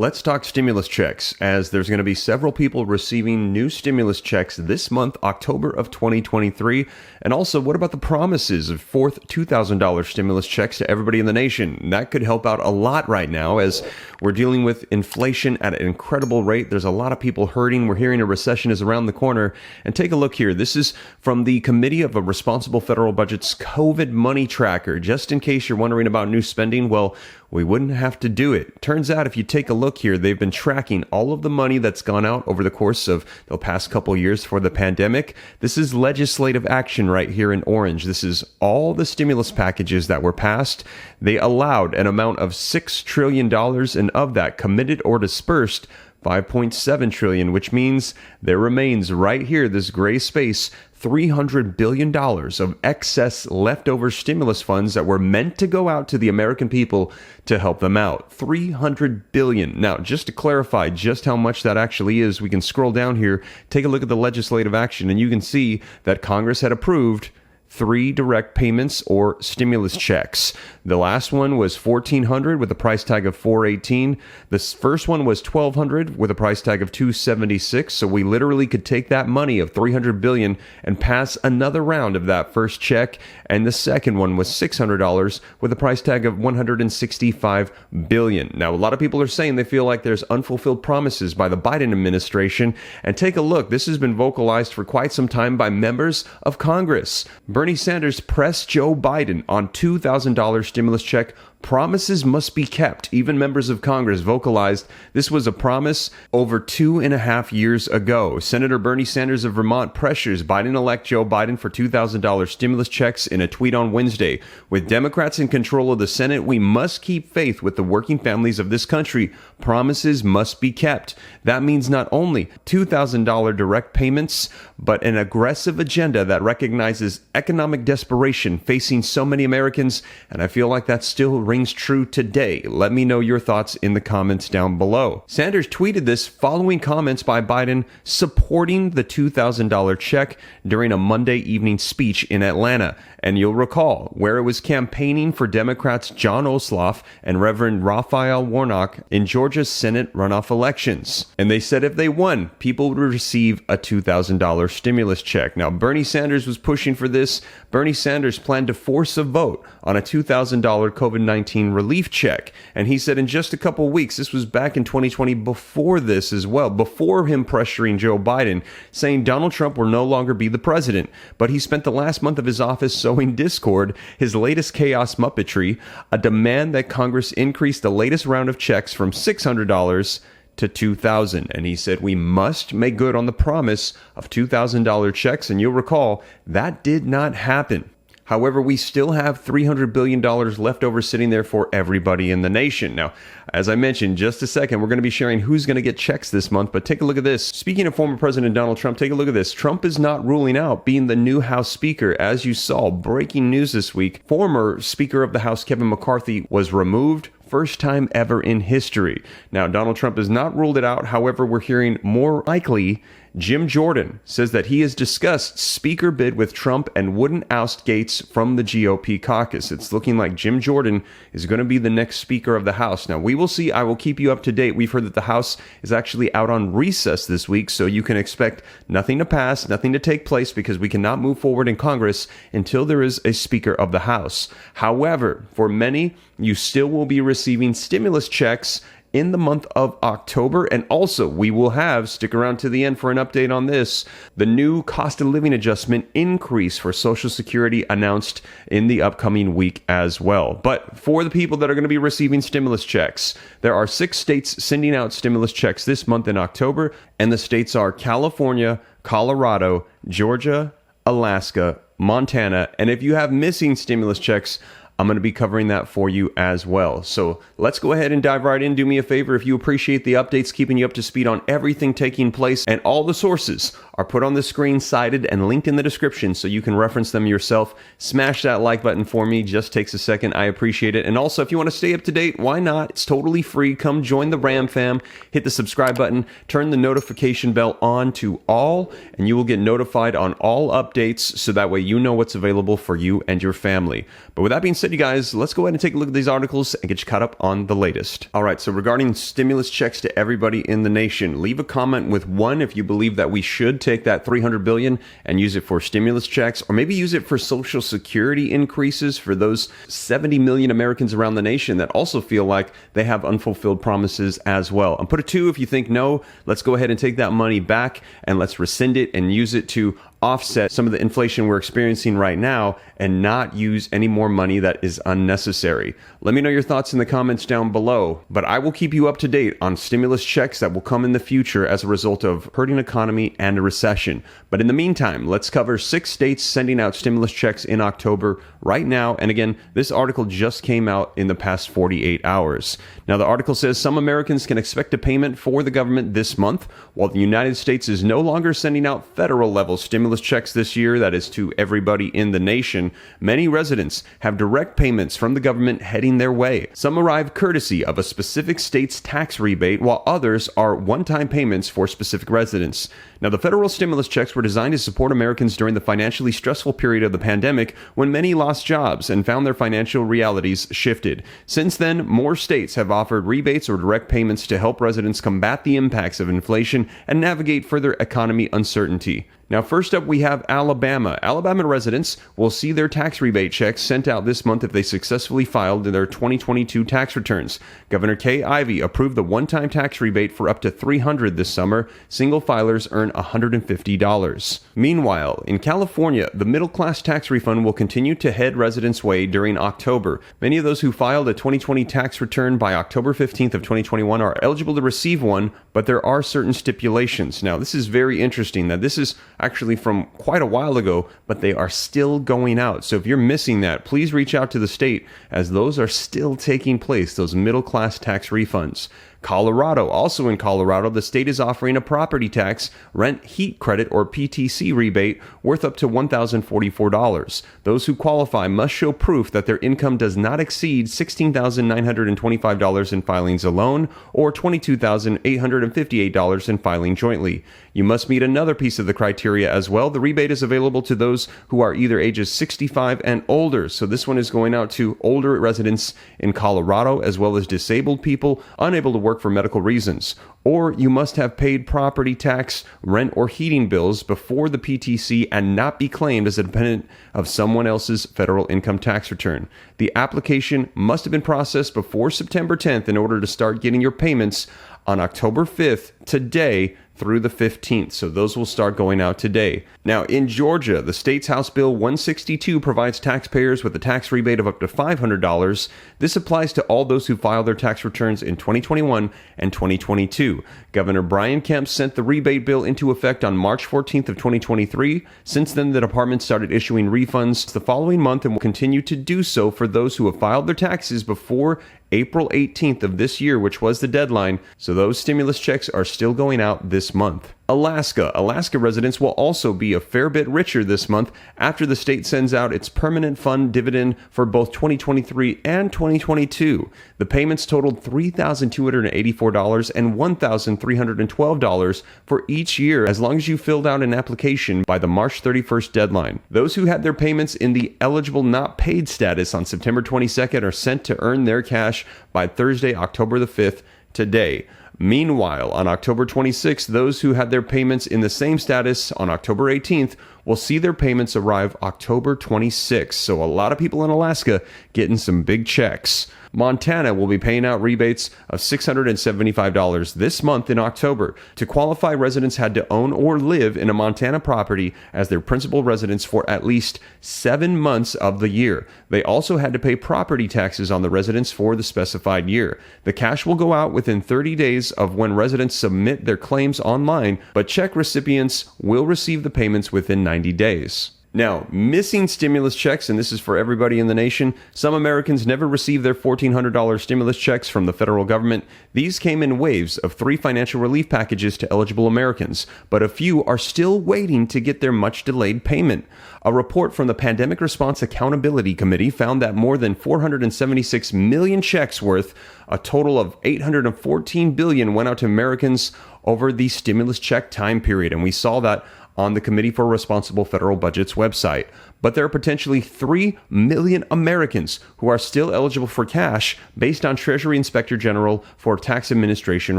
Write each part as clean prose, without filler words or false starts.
Let's talk stimulus checks, as there's going to be several people receiving new stimulus checks this month, October of 2023. And also, what about the promises of fourth $2,000 stimulus checks to everybody in the nation? That could help out a lot right now, as we're dealing with inflation at an incredible rate. There's a lot of people hurting. We're hearing a recession is around the corner. And take a look here. This is from the Committee of a Responsible Federal Budget's COVID Money Tracker. Just in case you're wondering about new spending, well, we wouldn't have to do it. Turns out if you take a look here, they've been tracking all of the money that's gone out over the course of the past couple years for the pandemic. This is legislative action right here in orange. This is all the stimulus packages that were passed. They allowed an amount of $6 trillion, and of that, committed or dispersed $5.7 trillion, which means there remains right here, this gray space, $300 billion of excess leftover stimulus funds that were meant to go out to the American people to help them out. $300 billion. Now, just to clarify just how much that actually is, we can scroll down here, take a look at the legislative action, and you can see that Congress had approved 3 direct payments or stimulus checks. The last one was $1,400 with a price tag of $418. The first one was $1,200 with a price tag of $276. So we literally could take that money of $300 billion and pass another round of that first check. And the second one was $600 with a price tag of $165 billion. Now, a lot of people are saying they feel like there's unfulfilled promises by the Biden administration. And take a look. This has been vocalized for quite some time by members of Congress. Bernie Sanders pressed Joe Biden on $2,000 stimulus check. Promises must be kept. Even members of Congress vocalized this was a promise over 2.5 years ago. Senator Bernie Sanders of Vermont pressures Biden-elect Joe Biden for $2,000 stimulus checks in a tweet on Wednesday. With Democrats in control of the Senate, we must keep faith with the working families of this country. Promises must be kept. That means not only $2,000 direct payments, but an aggressive agenda that recognizes economic desperation facing so many Americans, and I feel like that still rings true today. Let me know your thoughts in the comments down below. Sanders tweeted this following comments by Biden supporting the $2,000 check during a Monday evening speech in Atlanta. And you'll recall where it was campaigning for Democrats John Ossoff and Reverend Raphael Warnock in Georgia's Senate runoff elections. And they said if they won, people would receive a $2,000 stimulus check. Now, Bernie Sanders was pushing for this. Bernie Sanders planned to force a vote on a $2,000 COVID-19 relief check. And he said in just a couple weeks, this was back in 2020 before this as well, before him pressuring Joe Biden, saying Donald Trump will no longer be the president. But he spent the last month of his office sowing discord, his latest chaos muppetry, a demand that Congress increase the latest round of checks from $600 to $2,000. And he said we must make good on the promise of $2,000 checks. And you'll recall that did not happen. However, we still have $300 billion left over sitting there for everybody in the nation. Now, as I mentioned, just a second, we're going to be sharing who's going to get checks this month, but take a look at this. Speaking of former President Donald Trump, take a look at this. Trump is not ruling out being the new House Speaker. As you saw, breaking news this week, former Speaker of the House Kevin McCarthy was removed. First time ever in history. Now, Donald Trump has not ruled it out. However, we're hearing more likely Jim Jordan says that he has discussed speaker bid with Trump and wouldn't oust Gaetz from the GOP caucus. It's looking like Jim Jordan is going to be the next Speaker of the House. Now, we will see. I will keep you up to date. We've heard that the House is actually out on recess this week, so you can expect nothing to pass, nothing to take place, because we cannot move forward in Congress until there is a Speaker of the House. However, for many, you still will be receiving stimulus checks in the month of October. And also, we will have, stick around to the end for an update on this, the new cost of living adjustment increase for Social Security announced in the upcoming week as well. But for the people that are going to be receiving stimulus checks, there are 6 states sending out stimulus checks this month in October, and the states are California, Colorado, Georgia, Alaska, Montana, and if you have missing stimulus checks, I'm going to be covering that for you as well. So let's go ahead and dive right in. Do me a favor, if you appreciate the updates, keeping you up to speed on everything taking place, and all the sources are put on the screen, cited, and linked in the description so you can reference them yourself. Smash that like button for me. Just takes a second. I appreciate it. And also, if you want to stay up to date, why not? It's totally free. Come join the Ram fam. Hit the subscribe button. Turn the notification bell on to all, and you will get notified on all updates, so that way you know what's available for you and your family. But with that being said, said, you guys, let's go ahead and take a look at these articles and get you caught up on the latest. All right, so regarding stimulus checks to everybody in the nation, leave a comment with one if you believe that we should take that $300 billion and use it for stimulus checks, or maybe use it for Social Security increases for those 70 million Americans around the nation that also feel like they have unfulfilled promises as well. And put a 2 if you think no. Let's go ahead and take that money back and let's rescind it and use it to offset some of the inflation we're experiencing right now and not use any more money that is unnecessary. Let me know your thoughts in the comments down below, but I will keep you up to date on stimulus checks that will come in the future as a result of hurting economy and a recession. But in the meantime, let's cover 6 states sending out stimulus checks in October right now. And again, this article just came out in the past 48 hours. Now, the article says some Americans can expect a payment for the government this month, while the United States is no longer sending out federal level stimulus checks this year, that is to everybody in the nation. Many residents have direct payments from the government heading their way. Some arrive courtesy of a specific state's tax rebate, while others are one-time payments for specific residents. Now, the federal stimulus checks were designed to support Americans during the financially stressful period of the pandemic when many lost jobs and found their financial realities shifted. Since then, more states have offered rebates or direct payments to help residents combat the impacts of inflation and navigate further economy uncertainty. Now, first up, we have Alabama. Alabama residents will see their tax rebate checks sent out this month if they successfully filed their 2022 tax returns. Governor Kay Ivey approved the one-time tax rebate for up to $300 this summer. Single filers earn $150. Meanwhile, in California, the middle-class tax refund will continue to head residents' way during October. Many of those who filed a 2020 tax return by October 15th of 2021 are eligible to receive one, but there are certain stipulations. Now, this is very interesting that this is actually from quite a while ago, but they are still going out. So if you're missing that, please reach out to the state, as those are still taking place, those middle-class tax refunds. Colorado. Also in Colorado, the state is offering a property tax rent heat credit or PTC rebate worth up to $1,044. Those who qualify must show proof that their income does not exceed $16,925 in filings alone or $22,858 in filing jointly. You must meet another piece of the criteria as well. The rebate is available to those who are either ages 65 and older. So this one is going out to older residents in Colorado, as well as disabled people unable to work for medical reasons. Or you must have paid property tax, rent, or heating bills before the PTC and not be claimed as a dependent of someone else's federal income tax return. The application must have been processed before September 10th in order to start getting your payments on October 5th, today, through the 15th. So those will start going out today. Now, in Georgia, the state's House Bill 162 provides taxpayers with a tax rebate of up to $500. This applies to all those who filed their tax returns in 2021 and 2022. Governor Brian Kemp sent the rebate bill into effect on March 14th of 2023. Since then, the department started issuing refunds the following month and will continue to do so for those who have filed their taxes before April 18th of this year, which was the deadline. So those stimulus checks are still going out this month. Alaska residents will also be a fair bit richer this month after the state sends out its permanent fund dividend for both 2023 and 2022. The payments totaled $3,284 and $1,312 for each year, as long as you filled out an application by the March 31st deadline. Those who had their payments in the eligible not paid status on September 22nd are sent to earn their cash by Thursday, October the 5th, today. Meanwhile, on October 26th, those who had their payments in the same status on October 18th will see their payments arrive October 26th. So a lot of people in Alaska getting some big checks. Montana will be paying out rebates of $675 this month in October. To qualify, residents had to own or live in a Montana property as their principal residence for at least 7 months of the year. They also had to pay property taxes on the residence for the specified year. The cash will go out within 30 days of when residents submit their claims online, but check recipients will receive the payments within 90 days. Now, missing stimulus checks, and this is for everybody in the nation. Some Americans never received their $1,400 stimulus checks from the federal government. These came in waves of 3 financial relief packages to eligible Americans, but a few are still waiting to get their much-delayed payment. A report from the Pandemic Response Accountability Committee found that more than 476 million checks worth a total of $814 billion went out to Americans over the stimulus check time period, and we saw that on the Committee for Responsible Federal Budget's website. But there are potentially 3 million Americans who are still eligible for cash based on Treasury Inspector General for Tax Administration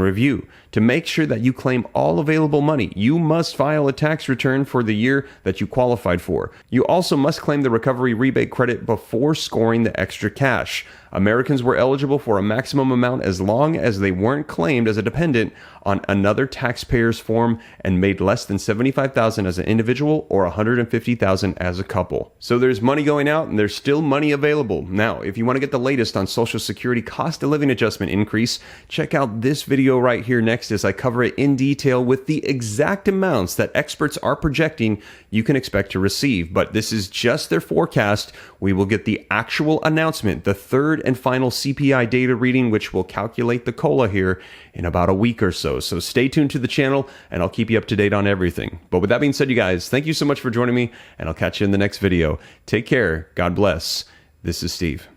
review. To make sure that you claim all available money, you must file a tax return for the year that you qualified for. You also must claim the recovery rebate credit before scoring the extra cash. Americans were eligible for a maximum amount as long as they weren't claimed as a dependent on another taxpayer's form and made less than $75,000 as an individual or $150,000 as a couple. So there's money going out and there's still money available. Now, if you want to get the latest on Social Security cost of living adjustment increase, check out this video right here next as I cover it in detail with the exact amounts that experts are projecting you can expect to receive. But this is just their forecast. We will get the actual announcement, the third and final CPI data reading, which will calculate the COLA here in about a week or so. So stay tuned to the channel and I'll keep you up to date on everything. But with that being said, you guys, thank you so much for joining me and I'll catch you in the next video. Take care. God bless. This is Steve.